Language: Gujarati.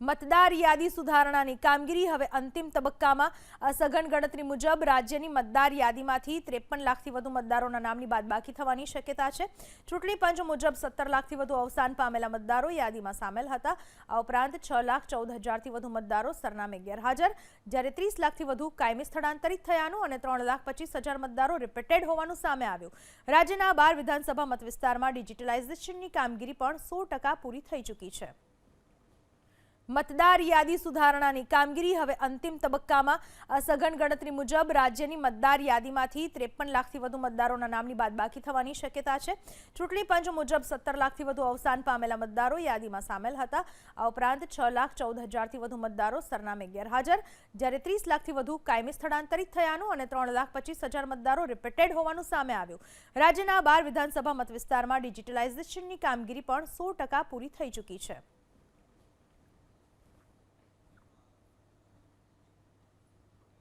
મતદાર યાદી સુધારણાની કામગીરી હવે અંતિમ તબક્કામાં સઘન ગણતરી મુજબ રાજ્યની મતદાર યાદીમાંથી 53 લાખથી વધુ મતદારોના નામની બાદબાકી થવાની શક્યતા છે। ચૂંટણી પંચ મુજબ 17 લાખથી વધુ અવસાન પામેલા મતદારો યાદીમાં સામેલ હતા। આ ઉપરાંત 6,14,000થી વધુ મતદારો સરનામે ગેરહાજર, જ્યારે 30 લાખથી વધુ કાયમી સ્થળાંતરિત થયાનું અને 3,25,000 મતદારો રિપીટેડ હોવાનું સામે આવ્યું। રાજ્યના 12 વિધાનસભા મતવિસ્તારમાં ડિજિટલાઇઝેશનની કામગીરી પણ 100% પૂરી થઈ ચૂકી છે। મતદાર યાદી સુધારણાની કામગીરી હવે અંતિમ તબક્કામાં સઘન ગણતરી મુજબ રાજ્યની મતદાર યાદીમાંથી 53 લાખથી વધુ મતદારોના નામની બાદબાકી થવાની શક્યતા છે। ચૂંટણી પંચ મુજબ 17 લાખથી વધુ અવસાન પામેલા મતદારો યાદીમાં સામેલ હતા। આ ઉપરાંત 6,14,000થી વધુ મતદારો સરનામે ગેરહાજર, જ્યારે 30 લાખથી વધુ કાયમી સ્થળાંતરિત થયાનું અને 3,25,000 મતદારો રિપીટેડ હોવાનું સામે આવ્યું। રાજ્યના 12 વિધાનસભા મતવિસ્તારમાં ડિજિટલાઇઝેશનની કામગીરી પણ 100% પૂરી થઈ ચૂકી છે।